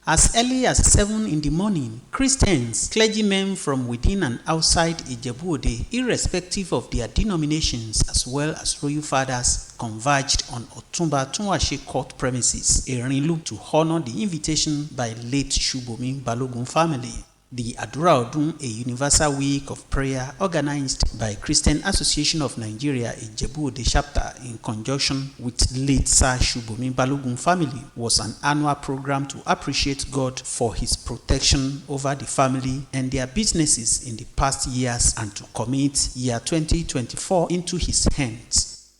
As early as 7 in the morning, Christians, clergymen from within and outside Ijebu-Ode, irrespective of their denominations, as well as royal fathers, converged on Otunba Tunwase court premises, Erinlu, to honor the invitation by late Subomi Balogun family. The Adura Odun, a universal week of prayer organized by Christian Association of Nigeria Ijebu-Ode chapter in conjunction with late Sir Subomi Balogun family, was an annual program to appreciate God for his protection over the family and their businesses in the past years and to commit year 2024 into his hands.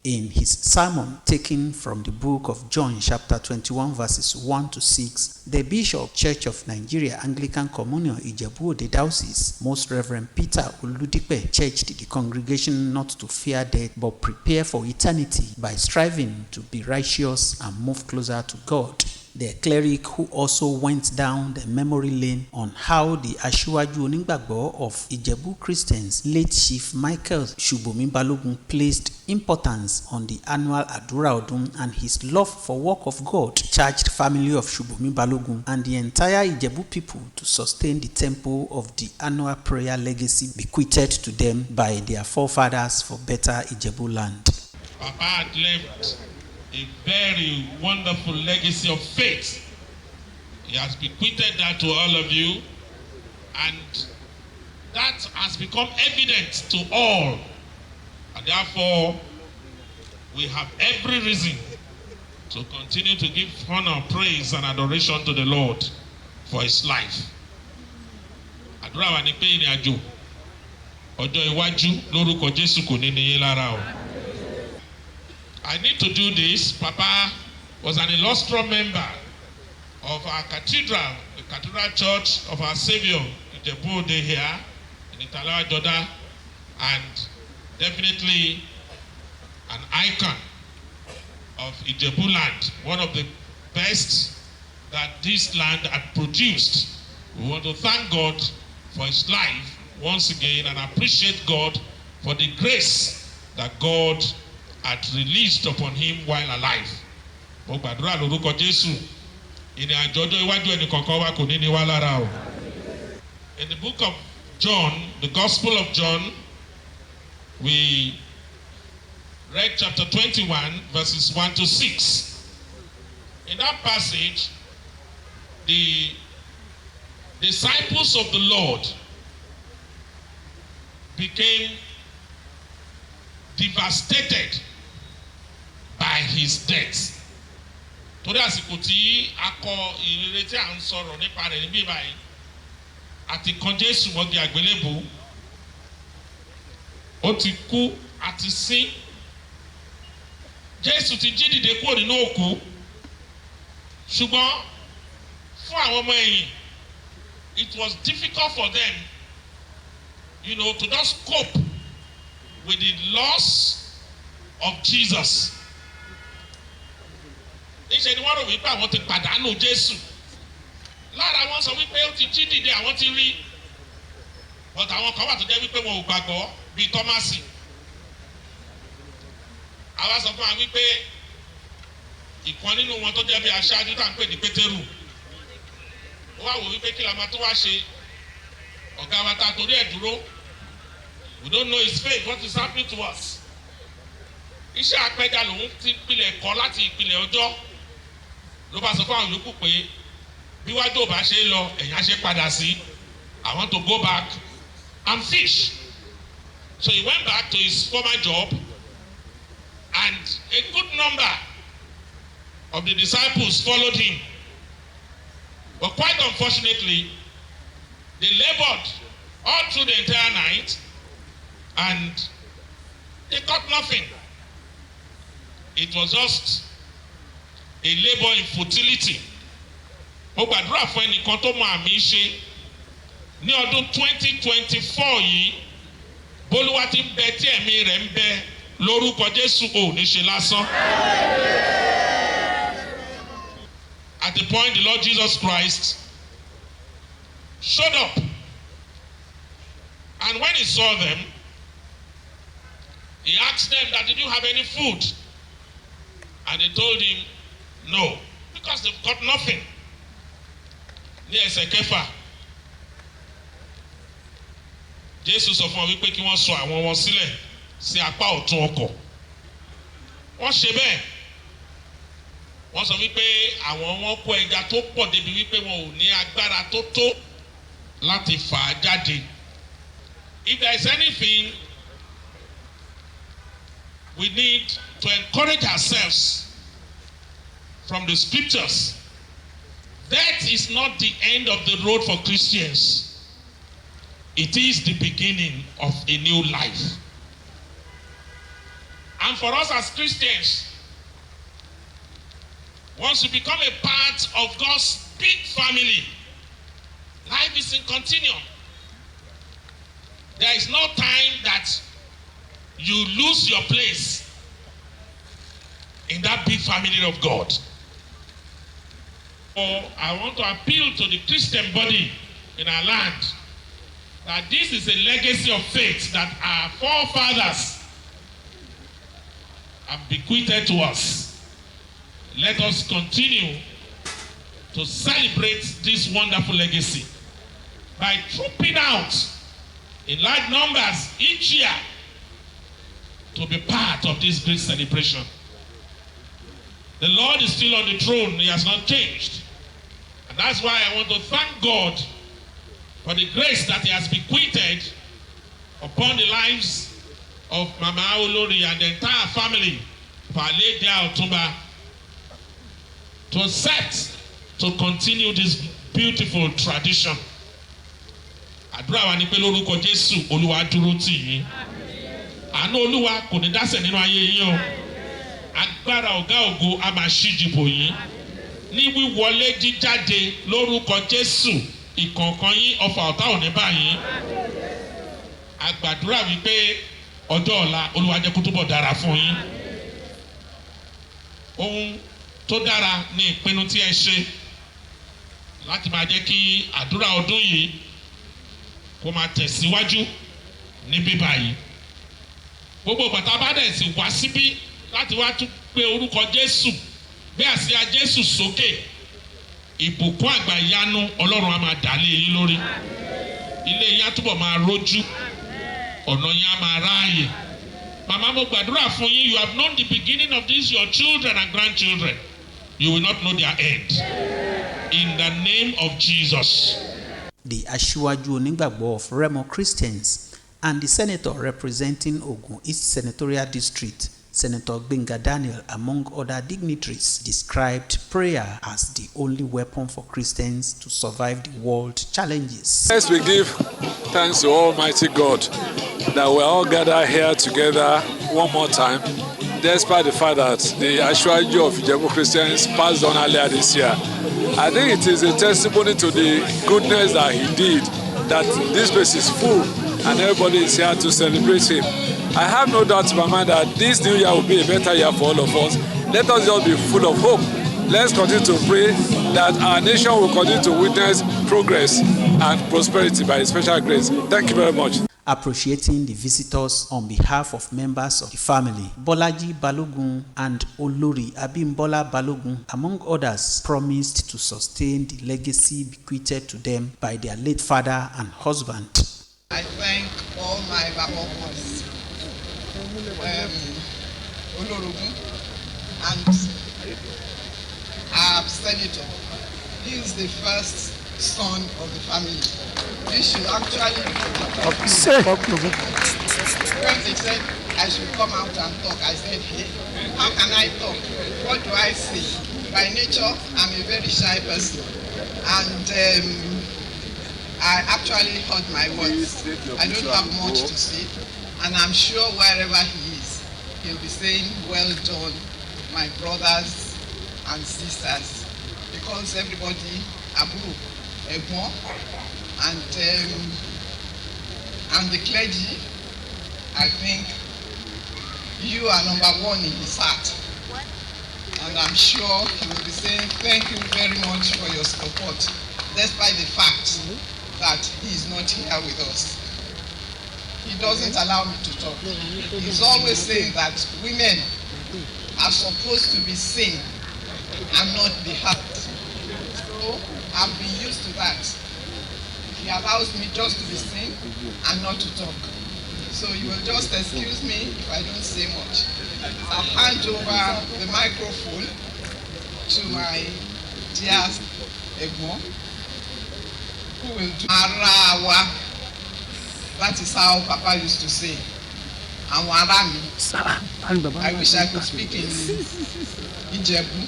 In his sermon taken from the book of John chapter 21 verses 1 to 6, the Bishop Church of Nigeria Anglican Communion Ijebu-Ode Diocese, Most Reverend Peter Oludipe, charged the congregation not to fear death but prepare for eternity by striving to be righteous and move closer to God. The cleric who also went down the memory lane on how the Asiwaju Onigbagbo of Ijebu Christians, late Chief Michael Subomi Balogun, placed importance on the annual Adura Odun and his love for work of God, charged family of Subomi Balogun and the entire Ijebu people to sustain the temple of the annual prayer legacy bequeathed to them by their forefathers for better Ijebu land. Papa had left a very wonderful legacy of faith. He has bequeathed that to all of you, and That has become evident to all. And therefore, we have every reason to continue to give honor, praise, and adoration to the Lord for his life. Àdúrà wa ni pé ìrìn àjò ọjọ́ iwájú lórúkọ Jésù kò ní ní yín lára o. I need to do this. Papa was an illustrious member of our cathedral, the Cathedral Church of our Savior, Ijebu here in Italawa, Jordan, and definitely an icon of Ijebu land, one of the best that this land had produced. We want to thank God for his life once again and appreciate God for the grace that God had released upon him while alive. Mo gbàdúrà lórúkọ Jésù, ìrìn àjò ọjọ́ iwájú ẹnì kọ̀ọ̀kan wa kò ní ní wá lára o. In the book of John, the Gospel of John, we read chapter 21, verses 1 to 6. In that passage, the disciples of the Lord became devastated by his death. Torí àsìkò tí a kọ ìrere tí a ń sọ̀rọ̀ nípa rẹ̀ níbí báyìí, àti kan Jésù mọ́gi àgbélébùú, ó ti kú àti sín. Jésù ti jí dìde kúrò nínú òkú, ṣùgbọ́n fún àwọn ọmọ ẹ̀yìn, it was difficult for them, to just cope with the loss of Jesus. Níṣẹ́ ni wọ́n rò wípé àwọn ti pàdánù Jésù. Lára wọn sọ wípé ó ti jí dìde, àwọn ti rí. But àwọn kan wà tó jẹ́ wípé wọn ò gbàgbọ́ bíi Tọ́másì. Àwa sọ fún wa wípé ìkan nínú wọn tó jẹ́ bí aṣáájú tá à ń pè ní Pétérù. Ó wá wò wípé kí la máa tó wá ṣe. Ọ̀gá wa ta torí ẹ̀ dúró. We don't know his fate, what is happening to us. Iṣẹ́ apẹja lòun ti pilẹ̀ kọ́ láti ìpìlẹ̀ ọjọ́. Ló bá sọ fún àwọn yòókù pé bí wájú ò bá ṣe lọ, ẹ̀yìn á ṣe padà sí. I want to go back and fish. So he went back to his former job, and a good number of the disciples followed him. But quite unfortunately, they labored all through the entire night and they got nothing. It was just a labor in futility. Mo gbàdúrà fún ẹnìkan tó mọ àmì ṣe ní ọdún 2024 yìí, bólúwa ti ń bẹ tí ẹ̀mí rẹ̀ ń bẹ lórúkọ Jésù ò ní ṣe lásán. At the point the Lord Jesus Christ showed up, and when he saw them, he asked them that, did you have any food? And they told him no, because they've got nothing. Ní ẹsẹ̀ kẹfà, Jésù sọ fún wọn wípé kí wọ́n sọ àwọn wọn sílẹ̀ sí apá ọ̀tún ọkọ̀. Wọ́n ṣe bẹ́ẹ̀. Wọ́n sọ wípé àwọn wọn kó ẹja tó pọ̀ débi wípé wọn ò ní agbára tó tó láti fà á jáde. If there is anything we need to encourage ourselves from the scriptures, that is not the end of the road for Christians. It is the beginning of a new life. And for us as Christians, once you become a part of God's big family, life is in continuum. There is no time that you lose your place in that big family of God. So I want to appeal to the Christian body in our land that this is a legacy of faith that our forefathers have bequeathed to us. Let us continue to celebrate this wonderful legacy by trooping out in large numbers each year to be part of this great celebration. The Lord is still on the throne. He has not changed. And that's why I want to thank God for the grace that he has bequeathed upon the lives of Mama Olori and the entire family for Lady Otunba to set to continue this beautiful tradition. Adura wa ni pé lórúkọ Jésù Olúwa dúró tì yín. Àánú Olúwa kò ní dásẹ̀ nínú ayé yín o. Agbára ọ̀gá ògo a máa ṣíji bò yín. Ní wíwọlé jíjáde lórúkọ Jésù ìkọ̀ọ̀kan yín ọfà ọ̀tá ò ní bá yín. A gbàdúrà wípé ọjọ́ ọ̀la Olúwa jẹ́ kó túbọ̀ dára fún yín. Ohun tó dára ní ìpinnu tí ẹ ṣe láti máa jẹ́ kí àdúrà ọdún yìí kó máa tẹ̀síwájú níbí báyìí. Gbogbo bàtà bá dẹ̀ sì wá síbí láti wá tún pé orúkọ Jésù bí àsíá Jésù sókè. Ìbùkún àgbà ìyanu Ọlọ́run á máa dà lé yín lórí. Ilé yín á túbọ̀ máa rójú. Ọ̀nà yín á máa ráàyè. Màmá mo gbàdúrà fún yín, you have known the beginning of this, your children and grandchildren. You will not know their end. In the name of Jesus. The Aṣíwájú Onígbàgbọ́ of Remo Christians and the senator representing Ogun East Senatorial District, Senator Gbenga Daniel, among other dignitaries, described prayer as the only weapon for Christians to survive the world challenges. First, we give thanks to Almighty God that we're all gathered here together one more time, despite the fact that the Aṣíwájú of Ijebu Christians passed on earlier this year. I think it is a testimony to the goodness that he did, that this place is full and everybody is here to celebrate him. I have no doubt in my mind that this new year will be a better year for all of us. Let us just be full of hope. Let's continue to pray that our nation will continue to witness progress and prosperity by His special grace. Thank you very much. Appreciating the visitors on behalf of members of the family, Bolaji Balogun and Olori Abimbola Balogun, among others, promised to sustain the legacy bequeathed to them by their late father and husband. I thank all my Babokos, Olorugun, and our senator. He is the first son of the family. This should actually be when they said I should come out and talk, I said, hey, how can I talk? What do I say? By nature, I'm a very shy person, and I actually heard my words. I don't have much to say, and I'm sure wherever he is, he'll be saying, well done, my brothers and sisters, because everybody, Abu, Egbon, and the clergy, I think you are number one in his heart. And I'm sure he will be saying thank you very much for your support, despite the fact that he is not here with us. He doesn't allow me to talk. He's always saying that women are supposed to be seen and not be heard. So I've been used to that. He allows me just to be seen and not to talk. So you will just excuse me if I don't say much. I'll hand over the microphone to my dear Egbon, who will do Arawa. That is how Papa used to say. And Warami. I wish I could speak in Ijebu,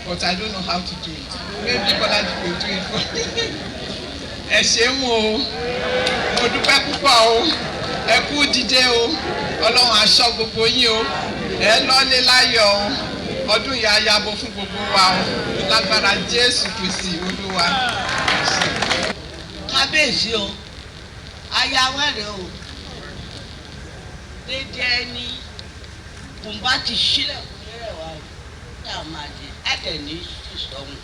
but I don't know how to do it. Maybe Balaji will do it for me. Ẹ ṣeun o, mo dúpẹ́ púpọ̀ o, ẹ kú dídé o, Ọlọ́run aṣọ́ gbogbo yín o, ẹ lọ́lé láyọ̀ o, ọdún yìí á yabo fún gbogbo wa o, lágbára Jésù Kristi Olúwa. Kábíyèsí o, ayáwẹ̀rẹ̀ o, dédé ẹni kò bá ti sílẹ̀ kò lérè wa o, ní àmàdé ẹ̀dẹ̀ ní sísọ̀hún.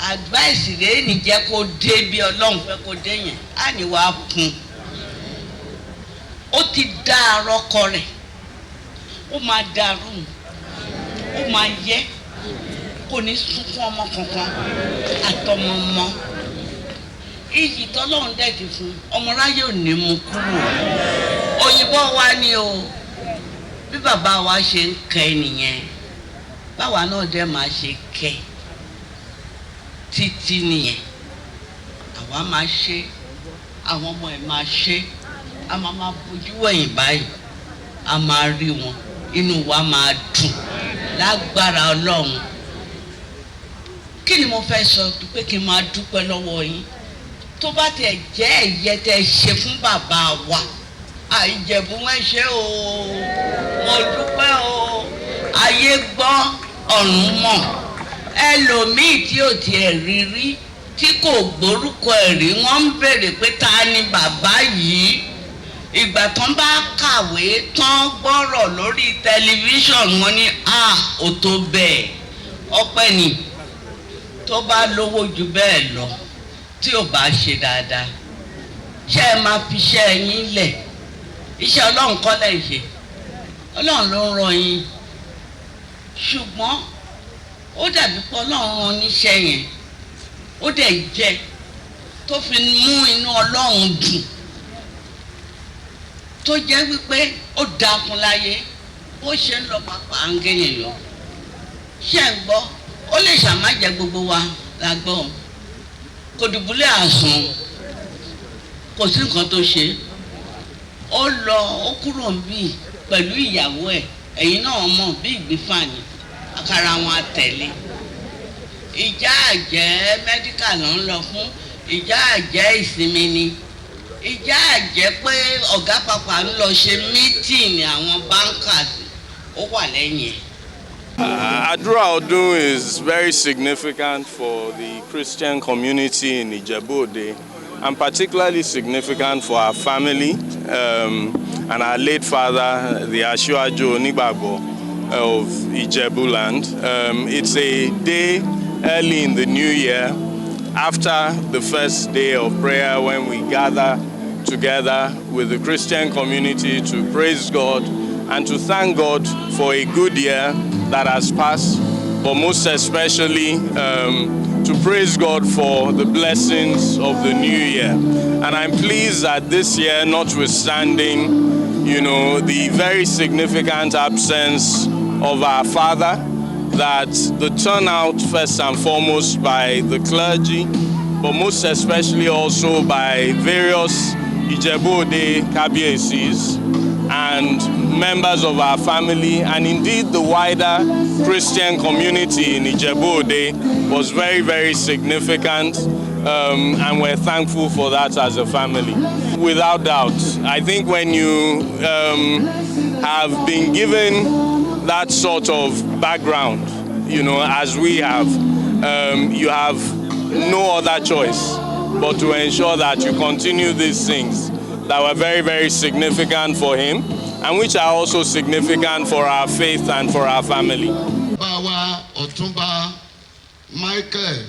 Advice rẹ̀ ní jẹ́ kó dé bí Ọlọ́run fẹ́ kó dé yẹn, á ní wàá kún. Ó ti dá arọ́kọ rẹ̀, ó máa dàrú, ó máa yẹ, kò ní sunkún ọmọ kankan, àtọmọmọ. Iyì tọ́lọ́run dẹ̀ ti fún ọmọráyé ò ní mú kúrò. Òyìnbó wa ni o, bí bàbá wa ṣe ń kẹ́ nìyẹn, báwa náà dẹ̀ máa ṣe kẹ́. títí nìyẹn. Àwa máa ṣe, àwọn ọmọ ẹ̀ máa ṣe, a máa bójú wẹ̀yìn báyìí, a máa rí wọn, inú wa máa dùn lágbára Ọlọ́run. Kí ni mo fẹ́ sọ pé kí n máa dúpẹ́ lọ́wọ́ yín? Tó bá tẹ̀ jẹ́ ẹ̀yẹ tẹ́ ṣe fún bàbá wa, Ìjẹ̀bú wọn ṣe o, mo dúpẹ́ o, ayé gbọ́ ọ̀run mọ̀. Ẹlòmíì tí ò tiẹ̀ rí rí, tí kò gbórúkọ ẹ̀ rí, wọ́n ń béèrè pé ta ni bàbá yìí. Ìgbà tán bá kàwé tán gbọ́rọ̀ lórí tẹlifíṣọ̀n, wọn ní ó tó bẹ́ẹ̀. Ọpẹ́ ni tó bá lówó ju bẹ́ẹ̀ lọ, tí ò bá ṣe dáadáa, ṣé ẹ máa fi iṣẹ́ yín lẹ̀? Iṣẹ́ Ọlọ́run kọ́ lẹ̀ ṣe, Ọlọ́run ló ń rán yín. Ṣùgbọ́n ó dàbí pé Ọlọ́run rán níṣẹ́ yẹn, ó dẹ̀ jẹ́ tó fi mú inú Ọlọ́run dùn, tó jẹ́ wípé ó dákun láyé, bó ṣe ń lọ pàpà ń gẹ̀yìn yọ. Ṣé ń gbọ́? Ó lè ṣàmájẹ gbogbo wa la gbọ́. Kò dùbúlẹ̀ àsùn, kò sí nǹkan tó ṣe. Ó lọ, ó kúrò níbí pẹ̀lú ìyàwó ẹ̀, ẹ̀yin náà mọ̀ bí ìgbífàní, àkàrà wọn àtẹ̀lé. Ìjà àjẹ́ mẹ́díkà ló ń lọ fún, ìjà àjẹ́ ìsinmi ni, ìjà àjẹ́ pé ọ̀gá pàpà ń lọ ṣe mítìnì àwọn bankers, ó wà lẹ́yìn ẹ̀. Adura Odun is very significant for the Christian community in Ijebu-Ode, and particularly significant for our family and our late father, the Asiwaju Onigbagbo of Ijebu land. It's a day early in the new year, after the first day of prayer, when we gather together with the Christian community to praise God and to thank God for a good year that has passed, but most especially to praise God for the blessings of the new year. And I'm pleased that this year, notwithstanding, the very significant absence of our father, that the turnout first and foremost by the clergy, but most especially also by various Ijebu-Ode Kabiesis and members of our family, and indeed the wider Christian community in Ijebu-Ode, was very, very significant, and we're thankful for that as a family. Without doubt, I think when you have been given that sort of background, as we have, you have no other choice but to ensure that you continue these things that were very, very significant for him, and which are also significant for our faith and for our family. Otunba Michael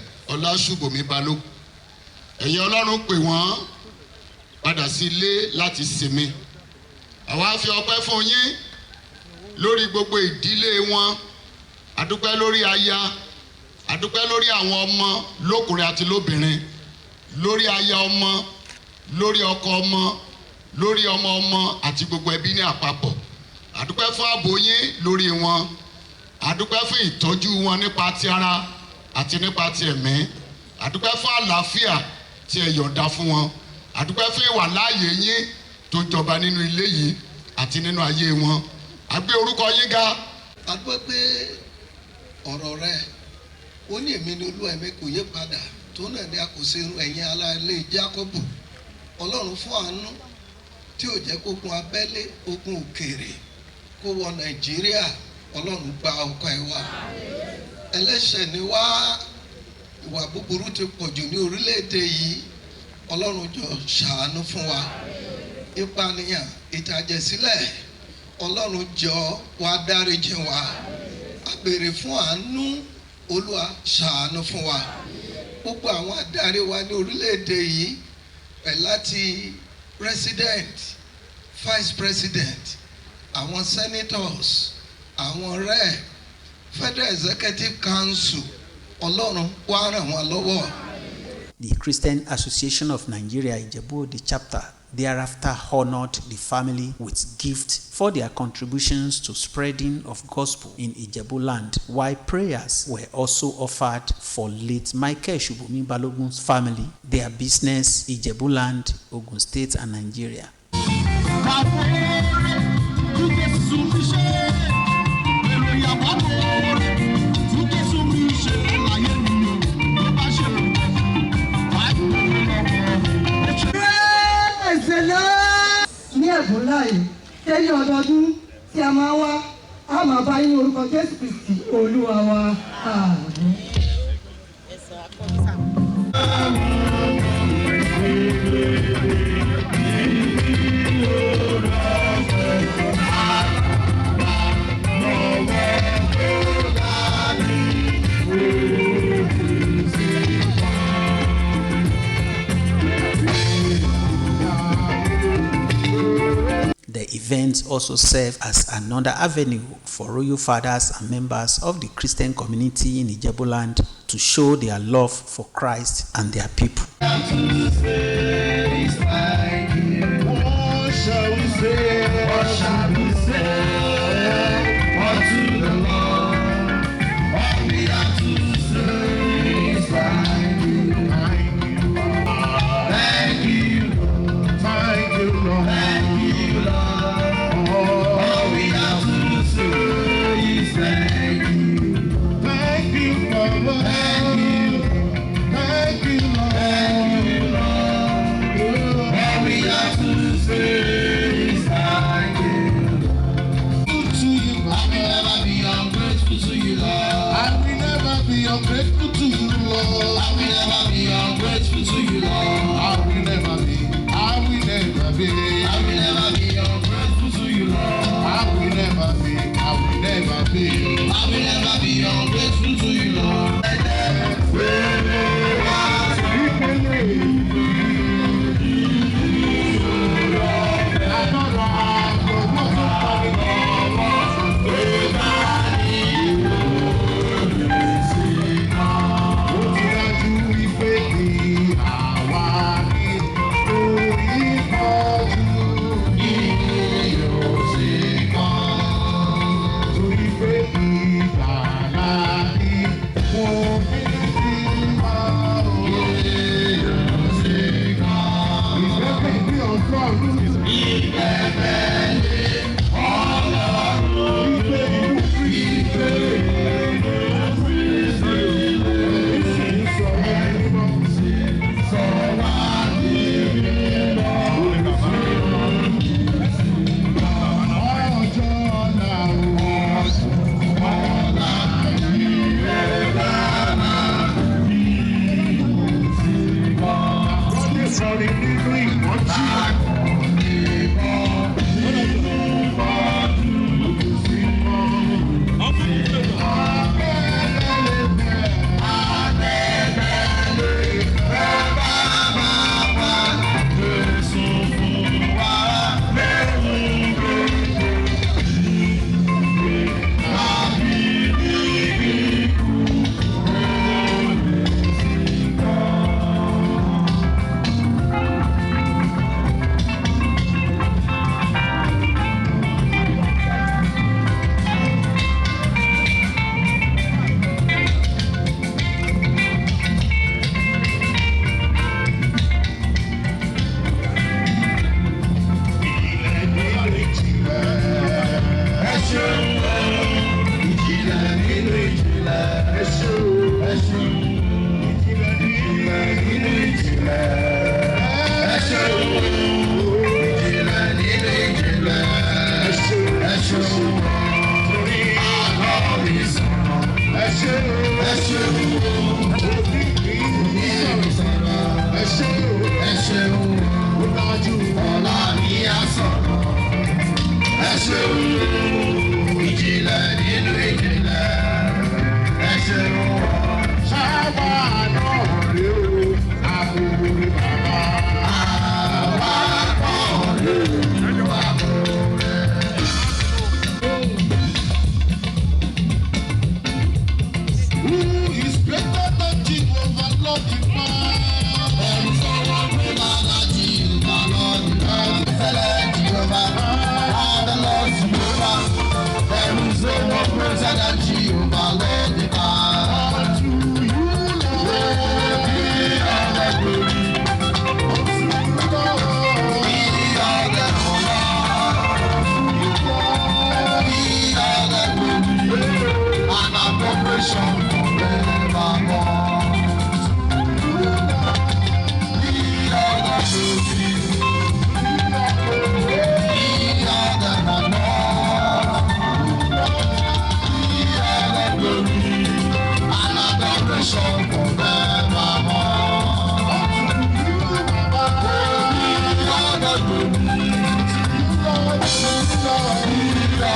Subomi Balogun, ẹ̀yin Ọlọ́run pè wọ́n padà sí ilé láti sinmi. Àwa fi ọpẹ́ fún yín lórí gbogbo ìdílé wọn. A dúpẹ́ lórí aya, a dúpẹ́ lórí àwọn ọmọ lọ́kùnrin àti lóbìnrin, lórí aya ọmọ, lórí ọkọ ọmọ, lórí ọmọ ọmọ àti gbogbo ẹbí ní àpapọ̀. A dúpẹ́ fún ààbò yín lórí wọn. A dúpẹ́ fún ìtọ́jú wọn nípa ti ara àti nípa ti ẹ̀mí. A dúpẹ́ fún àlàáfíà tí ẹ yọ̀ǹda fún wọn. A dúpẹ́ fún ìwàláàyè yín tó jọba nínú ilé yìí àti nínú ayé wọn. A gbé orúkọ yín ga. A gbọ́ pé ọ̀rọ̀ rẹ̀ ó ní èmi ní olú ẹ̀mí kò yé padà, tó náà ní àkóso ẹ̀yin alálẹ̀ Jákọ́bù. Ọlọ́run fún àánú tí ò jẹ́ kógun abẹ́lé, ogun òkèèrè kó wọ Nàìjíríà. Ọlọ́run gba ọkọ̀ ẹ̀ wá. Ẹlẹ́ṣẹ̀ ni wá, ìwà búburú ti pọ̀jù ní orílẹ̀-èdè yìí. Ọlọ́run jọ ṣàánú fún wa. Ìpànìyàn, ìtàjẹ̀sílẹ̀, Ọlọ́run jọ wá dáríjì wa. A béèrè fún àánú, Olúwa ṣàánú fún wa. Gbogbo àwọn adarí wa ní orílẹ̀-èdè yìí, láti president, vice president, àwọn senators, àwọn rep, Federal Executive Council, Ọlọ́run wá ràn wọ́n lọ́wọ́. The Christian Association of Nigeria Ijebu-Ode chapter thereafter honored the family with gifts for their contributions to spreading of gospel in Ijebu land, while prayers were also offered for late Michael Subomi Balogun's family, their business, Ijebu land, Ogun State and Nigeria. Ní ẹ̀bùn láàyè tẹ́lẹ̀ ọdọọdún tí a máa wá a máa bá yín orúkọ Jésù Kristi Olúwa wa. Àmín. The event also served as another avenue for royal fathers and members of the Christian community in Ijebu land to show their love for Christ and their people.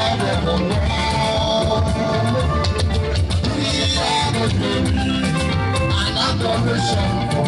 We are the glory and adoration for